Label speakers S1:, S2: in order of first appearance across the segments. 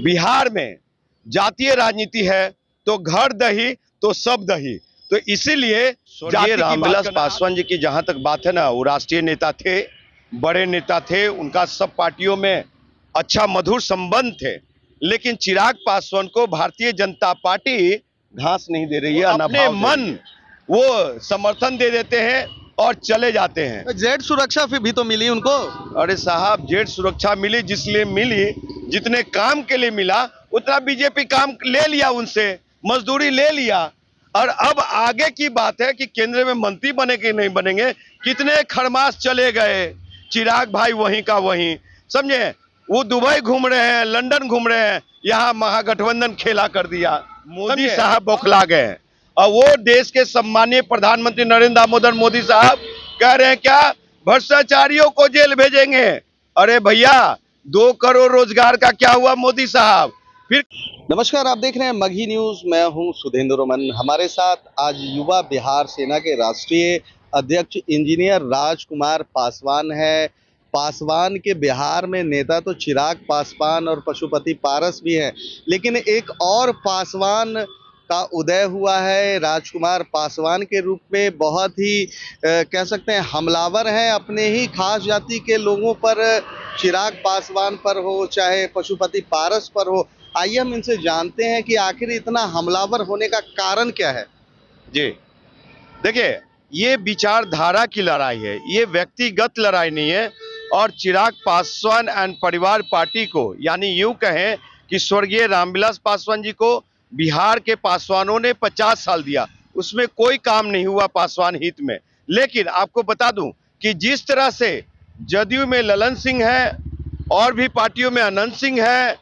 S1: बिहार में जातीय राजनीति है तो घर दही तो सब दही। तो इसीलिए स्वर्गीय रामविलास पासवान जी की जहां तक बात है ना, वो राष्ट्रीय नेता थे, बड़े नेता थे, उनका सब पार्टियों में अच्छा मधुर संबंध थे। लेकिन चिराग पासवान को भारतीय जनता पार्टी घास नहीं दे रही है, अपने मन वो समर्थन दे देते हैं और चले जाते हैं।
S2: जेड सुरक्षा भी तो मिली उनको।
S1: अरे साहब, जेड सुरक्षा मिली जिसलिए मिली, जितने काम के लिए मिला उतना बीजेपी काम ले लिया उनसे, मजदूरी ले लिया। और अब आगे की बात है कि केंद्र में मंत्री बने कि नहीं बनेंगे। कितने खरमास चले गए चिराग भाई, वहीं का वहीं, समझे। वो दुबई घूम रहे हैं, लंदन घूम रहे हैं, यहाँ महागठबंधन खेला कर दिया। मोदी साहब बौखला गए और वो देश के सम्मानीय प्रधानमंत्री नरेंद्र दामोदर मोदी साहब कह रहे हैं क्या, भ्रष्टाचारियों को जेल भेजेंगे। अरे भैया, 2 करोड़ रोजगार का क्या हुआ मोदी साहब। फिर
S2: नमस्कार, आप देख रहे हैं मगही न्यूज। मैं हूं सुधेंद्र रमन। हमारे साथ आज युवा बिहार सेना के राष्ट्रीय अध्यक्ष इंजीनियर राजकुमार पासवान है। पासवान के बिहार में नेता तो चिराग पासवान और पशुपति पारस भी हैं, लेकिन एक और पासवान का उदय हुआ है राजकुमार पासवान के रूप में। बहुत ही कह सकते हैं हमलावर हैं अपने ही खास जाति के लोगों पर, चिराग पासवान पर हो चाहे पशुपति पारस पर हो। आइए हम इनसे जानते हैं कि आखिर इतना हमलावर होने का कारण क्या है।
S1: जी देखिए, ये विचारधारा की लड़ाई है, ये व्यक्तिगत लड़ाई नहीं है। और चिराग पासवान एंड परिवार पार्टी को, यानी यूं कहें कि स्वर्गीय रामविलास पासवान जी को बिहार के पासवानों ने 50 साल दिया, उसमें कोई काम नहीं हुआ पासवान हित में। लेकिन आपको बता दूं कि जिस तरह से जदयू में ललन सिंह है और भी पार्टियों में अनंत सिंह है,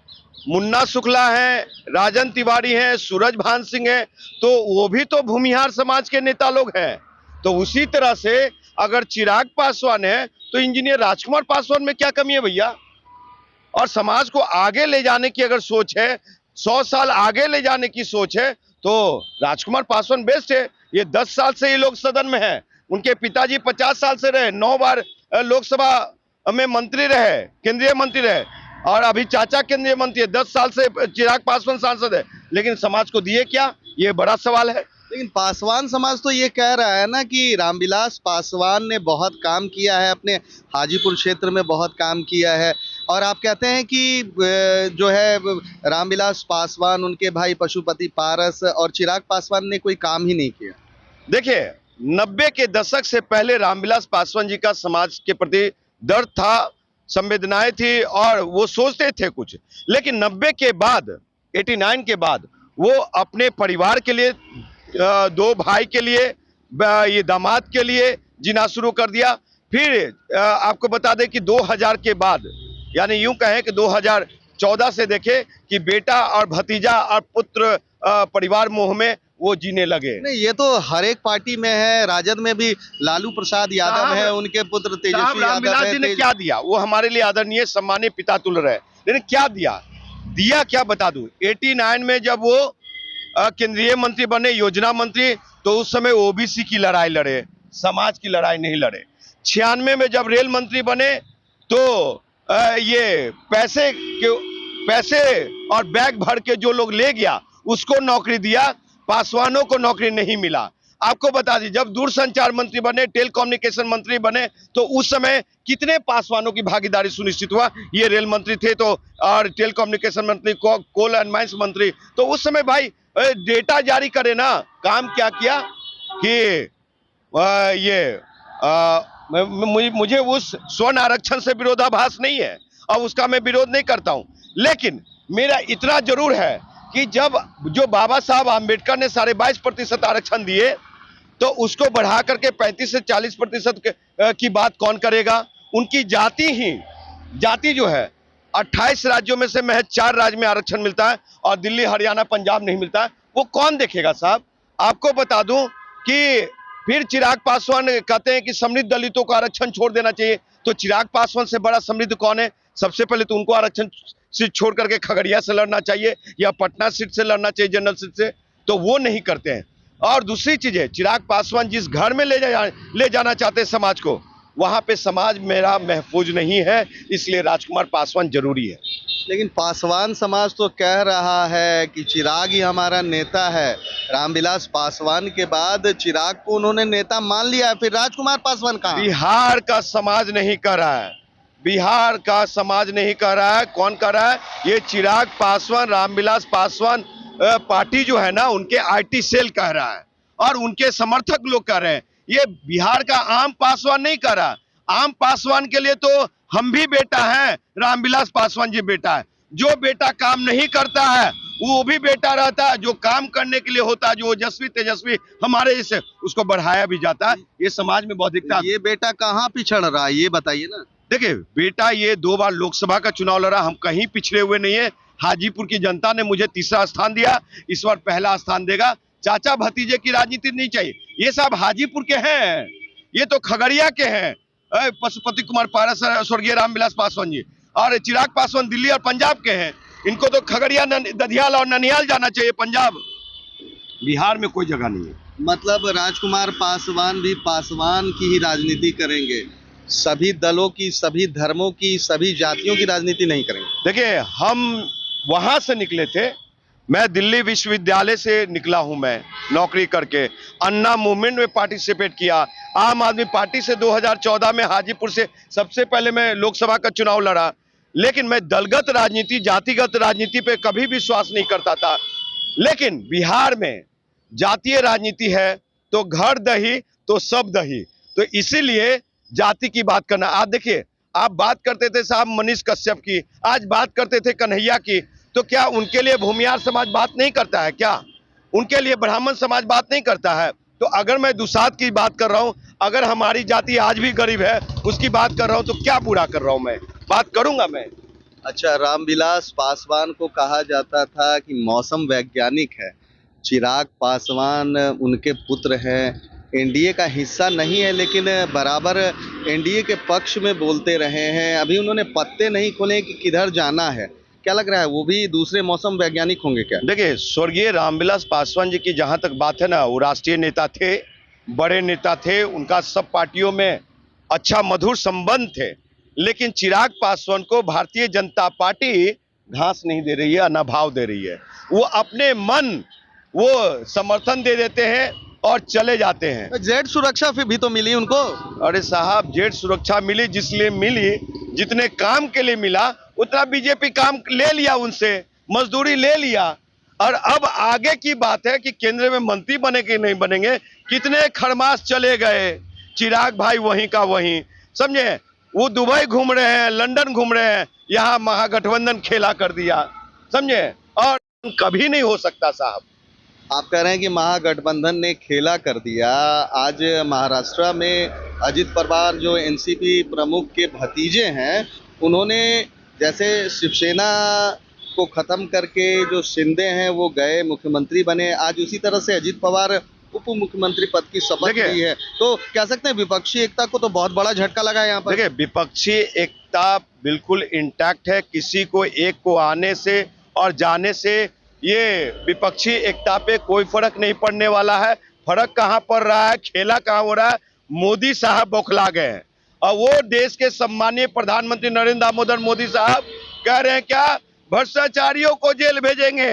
S1: मुन्ना शुक्ला है, राजन तिवारी है, सूरज भान सिंह है, तो वो भी तो भूमिहार समाज के नेता लोग हैं। तो उसी तरह से अगर चिराग पासवान है तो इंजीनियर राजकुमार पासवान में क्या कमी है भैया। और समाज को आगे ले जाने की अगर सोच है, 100 साल आगे ले जाने की सोच है, तो राजकुमार पासवान बेस्ट है। ये 10 साल से ये लोग सदन में है, उनके पिताजी 50 साल से रहे, 9 बार लोकसभा में मंत्री रहे, केंद्रीय मंत्री रहे, और अभी चाचा केंद्रीय मंत्री है। 10 साल से चिराग पासवान सांसद है, लेकिन समाज को दिए क्या, ये बड़ा सवाल है।
S2: लेकिन पासवान समाज तो ये कह रहा है ना कि रामविलास पासवान ने बहुत काम किया है, अपने हाजीपुर क्षेत्र में बहुत काम किया है, और आप कहते हैं कि जो है रामविलास पासवान, उनके भाई पशुपति पारस और चिराग पासवान ने कोई काम ही नहीं किया।
S1: देखिए, 90 के दशक से पहले रामविलास पासवान जी का समाज के प्रति दर्द था, संवेदनाएं थी और वो सोचते थे कुछ। लेकिन 90 के बाद, 89 के बाद वो अपने परिवार के लिए, 2 भाई के लिए, ये दामाद के लिए जीना शुरू कर दिया। फिर आपको बता दें कि 2000 के बाद, यानी यूं कहें कि 2014 से देखें कि बेटा और भतीजा और पुत्र परिवार मोह में वो जीने लगे।
S2: नहीं, ये तो हर एक पार्टी में है। राजद में भी लालू प्रसाद यादव है, उनके पुत्र तेजस्वी यादव है।
S1: ने क्या दिया, वो हमारे लिए आदरणीय सम्मानीय पिता तुल्य रहे, लेकिन क्या दिया क्या बता दूं। 89 में जब वो केंद्रीय मंत्री बने, योजना मंत्री, तो उस समय ओबीसी की लड़ाई लड़े, समाज की लड़ाई नहीं लड़े। 96 में जब रेल मंत्री बने तो ये पैसे और बैग भर के जो लोग ले गया उसको नौकरी दिया, पासवानों को नौकरी नहीं मिला। आपको बता दी, जब दूरसंचार मंत्री बने, टेलीकम्युनिकेशन मंत्री बने, तो उस समय कितने पासवानों की भागीदारी सुनिश्चित हुआ। ये रेल मंत्री थे तो, और टेलीकम्युनिकेशन मंत्री, कोल एंड माइंस मंत्री, तो उस समय भाई डेटा जारी करे ना। काम क्या किया कि मुझे उस स्वर्ण आरक्षण से विरोधाभास नहीं है और उसका मैं विरोध नहीं करता हूं, लेकिन मेरा इतना जरूर है कि जब जो बाबा साहब आम्बेडकर ने 22.5% आरक्षण दिए, तो उसको बढ़ा करके 35 से 40% की बात कौन करेगा। उनकी जाति जो है, 28 राज्यों में से महज 4 राज्य में आरक्षण मिलता है और दिल्ली, हरियाणा, पंजाब नहीं मिलता है। वो कौन देखेगा साहब। आपको बता दूं कि फिर चिराग पासवान कहते हैं कि समृद्ध दलितों को आरक्षण छोड़ देना चाहिए। तो चिराग पासवान से बड़ा समृद्ध कौन है। सबसे पहले तो उनको आरक्षण सीट छोड़ करके खगड़िया से लड़ना चाहिए या पटना सीट से लड़ना चाहिए, जनरल सीट से, तो वो नहीं करते हैं। और दूसरी चीज है, चिराग पासवान जिस घर में ले जाना चाहते हैं समाज को, वहां पे समाज मेरा महफूज नहीं है, इसलिए राजकुमार पासवान जरूरी है।
S2: लेकिन पासवान समाज तो कह रहा है कि चिराग ही हमारा नेता है। रामविलास पासवान के बाद चिराग को उन्होंने नेता मान लिया है, फिर राजकुमार पासवान कहाँ?
S1: बिहार का समाज नहीं कर रहा है, बिहार का समाज नहीं कर रहा है। कौन कर रहा है? ये चिराग पासवान, रामविलास पासवान पार्टी जो है ना, उनके आईटी सेल कह रहा है और उनके समर्थक लोग कह रहे हैं। ये बिहार का आम पासवान नहीं कर रहा। आम पासवान के लिए तो हम भी बेटा हैं, रामविलास पासवान जी बेटा है। जो बेटा काम नहीं करता है वो भी बेटा रहता है, जो काम करने के लिए होता है, जो ओजस्वी तेजस्वी हमारे जैसे, उसको बढ़ाया भी जाता है। ये समाज में बौद्धिकता।
S2: ये बेटा कहाँ पिछड़ रहा है, ये बताइए ना।
S1: देखिए बेटा, ये 2 बार लोकसभा का चुनाव लड़ा, हम कहीं पिछड़े हुए नहीं है। हाजीपुर की जनता ने मुझे तीसरा स्थान दिया, इस बार पहला स्थान देगा। चाचा भतीजे की राजनीति नहीं चाहिए। ये सब हाजीपुर के हैं, ये तो खगड़िया के हैं। पशुपति कुमार पारस, स्वर्गीय रामविलास पासवान जी, और चिराग पासवान दिल्ली और पंजाब के हैं। इनको तो खगड़िया, दधियाल और ननियाल जाना चाहिए, पंजाब। बिहार में कोई जगह नहीं है।
S2: मतलब राजकुमार पासवान भी पासवान की ही राजनीति करेंगे, सभी दलों की, सभी धर्मों की, सभी जातियों की राजनीति नहीं करेंगे।
S1: देखिए, हम वहां से निकले थे, मैं दिल्ली विश्वविद्यालय से निकला हूं, मैं नौकरी करके अन्ना मूवमेंट में पार्टिसिपेट किया। आम आदमी पार्टी से 2014 में हाजीपुर से सबसे पहले मैं लोकसभा का चुनाव लड़ा। लेकिन मैं दलगत राजनीति, जातिगत राजनीति पे कभी विश्वास नहीं करता था। लेकिन बिहार में जातीय राजनीति है तो घर दही तो सब दही, तो इसीलिए जाति की बात करना। आप देखिए, आप बात करते थे साहब मनीष कश्यप की, आज बात करते थे कन्हैया की, तो क्या उनके लिए भूमियार समाज बात नहीं करता है? क्या उनके लिए ब्राह्मण समाज बात नहीं करता है? तो अगर मैं दुसाध की बात कर रहा हूं, अगर हमारी जाति आज भी गरीब है उसकी बात कर रहा हूं, तो क्या बुरा कर रहा हूं? मैं बात करूंगा मैं।
S2: अच्छा, रामविलास पासवान को कहा जाता था कि मौसम वैज्ञानिक है। चिराग पासवान उनके पुत्र हैं, एनडीए का हिस्सा नहीं है लेकिन बराबर एनडीए के पक्ष में बोलते रहे हैं। अभी उन्होंने पत्ते नहीं खोले कि किधर जाना है। क्या लग रहा है, वो भी दूसरे मौसम वैज्ञानिक होंगे क्या?
S1: देखिए, स्वर्गीय रामविलास पासवान जी की जहां तक बात है ना, वो राष्ट्रीय नेता थे, बड़े नेता थे, उनका सब पार्टियों में अच्छा मधुर संबंध थे। लेकिन चिराग पासवान को भारतीय जनता पार्टी घास नहीं दे रही है, ना भाव दे रही है। वो अपने मन वो समर्थन दे देते हैं और चले जाते हैं।
S2: जेड सुरक्षा फिर भी तो मिली उनको।
S1: अरे साहब, जेड सुरक्षा मिली जिसलिए मिली, जितने काम के लिए मिला उतना बीजेपी काम ले लिया उनसे, मजदूरी ले लिया। और अब आगे की बात है कि केंद्र में मंत्री बने कि नहीं बनेंगे। कितने खरमास चले गए चिराग भाई, वहीं का वहीं, समझे। वो दुबई घूम रहे हैं, लंदन घूम रहे हैं, यहाँ महागठबंधन खेला कर दिया, समझे। और कभी नहीं हो सकता साहब।
S2: आप कह रहे हैं कि महागठबंधन ने खेला कर दिया। आज महाराष्ट्र में अजित पवार जो एनसीपी प्रमुख के भतीजे हैं, उन्होंने जैसे शिवसेना को खत्म करके जो शिंदे हैं वो गए मुख्यमंत्री बने, आज उसी तरह से अजित पवार उप मुख्यमंत्री पद की शपथ ली है। तो कह सकते हैं विपक्षी एकता को तो बहुत बड़ा झटका लगा है यहाँ पर।
S1: देखिए, विपक्षी एकता बिल्कुल इंटैक्ट है। किसी को एक को आने से और जाने से ये विपक्षी एकता पे कोई फर्क नहीं पड़ने वाला है। फर्क कहाँ पड़ रहा है, खेला कहाँ हो रहा है? मोदी साहब बौखला गए हैं और वो देश के सम्मानीय प्रधानमंत्री नरेंद्र दामोदर मोदी साहब कह रहे हैं क्या, भ्रष्टाचारियों को जेल भेजेंगे।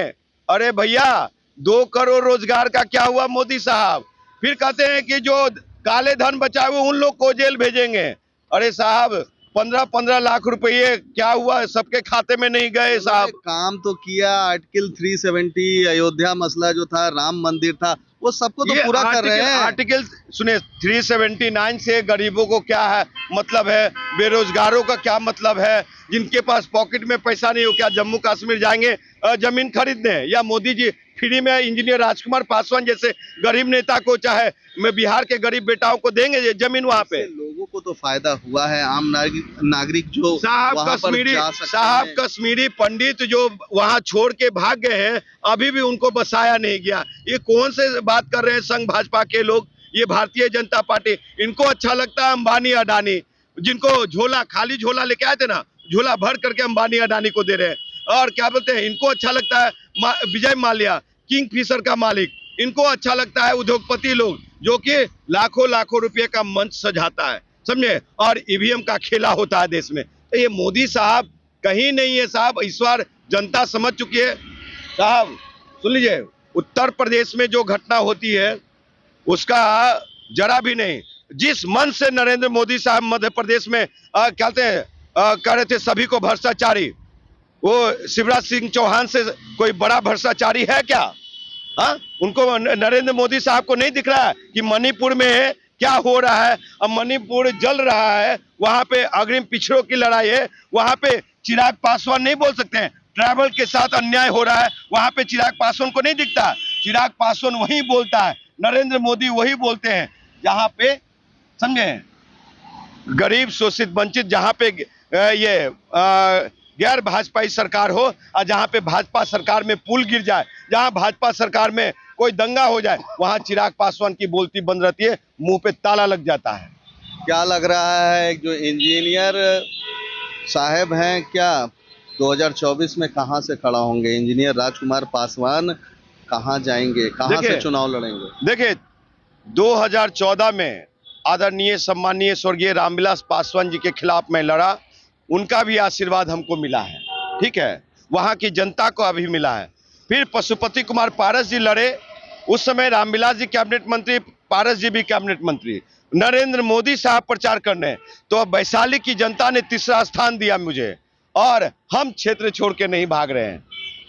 S1: अरे भैया, 2 करोड़ रोजगार का क्या हुआ मोदी साहब? फिर कहते हैं कि जो काले धन बचाए हुए उन लोग को जेल भेजेंगे। अरे साहब, 15-15 लाख रुपये क्या हुआ? सबके खाते में नहीं गए साहब।
S2: काम तो किया, आर्टिकल 370 अयोध्या मसला जो था, राम मंदिर था, वो सबको तो पूरा कर रहे हैं।
S1: आर्टिकल सुने, 379 से गरीबों को क्या है मतलब है, बेरोजगारों का क्या मतलब है, जिनके पास पॉकेट में पैसा नहीं हो क्या जम्मू कश्मीर जाएंगे जमीन खरीदने? या मोदी जी फ्री में इंजीनियर राजकुमार पासवान जैसे गरीब नेता को, चाहे मैं बिहार के गरीब बेटाओं को देंगे जमीन वहां पे?
S2: लोगों को तो फायदा हुआ है, आम नागरिक जो
S1: साहब कश्मीरी पंडित जो वहां छोड़ के भाग गए हैं, अभी भी उनको बसाया नहीं गया। ये कौन से बात कर रहे हैं संघ भाजपा के लोग? ये भारतीय जनता पार्टी, इनको अच्छा लगता है अंबानी अडानी, जिनको झोला खाली झोला लेके आए थे ना, झोला भर करके अंबानी अडानी को दे रहे हैं। और क्या बोलते हैं, इनको अच्छा लगता है विजय माल्या, किंगफिशर का मालिक, इनको अच्छा लगता है उद्योगपति लोग जो कि लाखों लाखों रुपए का मंच सजाता है। समझे, और ईवीएम का खेला होता है देश में। तो ये मोदी साहब कहीं नहीं है साहब, इस बार जनता समझ चुकी है साहब। सुन लीजिए, उत्तर प्रदेश में जो घटना होती है उसका जरा भी नहीं, जिस मन से नरेंद्र मोदी साहब मध्य प्रदेश में कहते हैं कह रहे थे सभी को भ्रष्टाचारी, वो शिवराज सिंह चौहान से कोई बड़ा भ्रष्टाचारी है क्या? हाँ, उनको नरेंद्र मोदी साहब को नहीं दिख रहा है कि मणिपुर में क्या हो रहा है? अब मणिपुर जल रहा है, वहां पे अग्रिम पिछड़ों की लड़ाई है, वहां पे चिराग पासवान नहीं बोल सकते हैं ट्राइबल के साथ अन्याय हो रहा है, वहां पे चिराग पासवान को नहीं दिखता। चिराग पासवान वही बोलता है, नरेंद्र मोदी वही बोलते हैं जहां पे, समझे, गरीब शोषित वंचित, जहां पे ये गैर भाजपाई सरकार हो और जहां पे भाजपा सरकार में पुल गिर जाए, जहां भाजपा सरकार में कोई दंगा हो जाए, वहां चिराग पासवान की बोलती बंद रहती है, मुंह पे ताला लग जाता है।
S2: क्या लग रहा है जो इंजीनियर साहब हैं, क्या 2024 में कहां से खड़ा होंगे? इंजीनियर राजकुमार पासवान कहां जाएंगे, कहां से चुनाव लड़ेंगे?
S1: देखिए, 2014 में आदरणीय सम्मानीय स्वर्गीय रामविलास पासवान जी के खिलाफ मैं लड़ा, उनका भी आशीर्वाद हमको मिला है, ठीक है, वहां की जनता को अभी मिला है। फिर पशुपति कुमार पारस जी लड़े, उस समय रामविलास जी कैबिनेट मंत्री, पारस जी भी कैबिनेट मंत्री, नरेंद्र मोदी साहब प्रचार करने, तो अब वैशाली की जनता ने तीसरा स्थान दिया मुझे, और हम क्षेत्र छोड़ के नहीं भाग रहे हैं।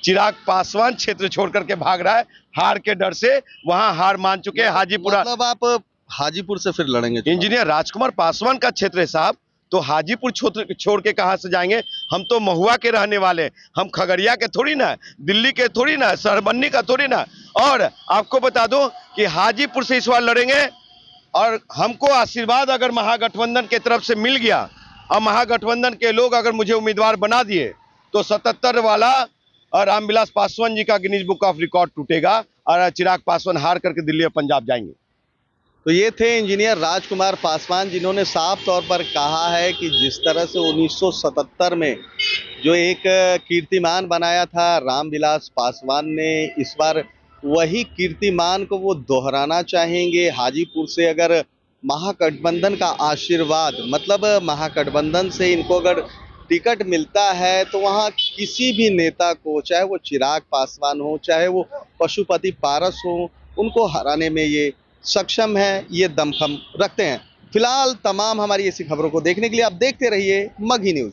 S1: चिराग पासवान क्षेत्र छोड़ करके भाग रहा है, हार के डर से, वहां हार मान चुके हैं। हाजीपुरा,
S2: मतलब आप हाजीपुर से फिर लड़ेंगे?
S1: इंजीनियर राजकुमार पासवान का क्षेत्र है साहब, तो हाजीपुर छोड़ के कहां से जाएंगे? हम तो महुआ के रहने वाले, हम खगड़िया के थोड़ी ना, दिल्ली के थोड़ी ना, सरबन्नी का थोड़ी ना। और आपको बता दूं कि हाजीपुर से इस बार लड़ेंगे, और हमको आशीर्वाद अगर महागठबंधन के तरफ से मिल गया और महागठबंधन के लोग अगर मुझे उम्मीदवार बना दिए, तो 77 वाला और रामविलास पासवान जी का गिनीज बुक ऑफ रिकॉर्ड टूटेगा और चिराग पासवान हार करके दिल्ली और पंजाब जाएंगे।
S2: तो ये थे इंजीनियर राजकुमार पासवान, जिन्होंने साफ तौर पर कहा है कि जिस तरह से 1977 में जो एक कीर्तिमान बनाया था रामविलास पासवान ने, इस बार वही कीर्तिमान को वो दोहराना चाहेंगे। हाजीपुर से अगर महागठबंधन का आशीर्वाद, मतलब महागठबंधन से इनको अगर टिकट मिलता है, तो वहाँ किसी भी नेता को, चाहे वो चिराग पासवान हो, चाहे वो पशुपति पारस हो, उनको हराने में ये सक्षम है, ये दमखम रखते हैं। फिलहाल तमाम हमारी ऐसी खबरों को देखने के लिए आप देखते रहिए मगही न्यूज़।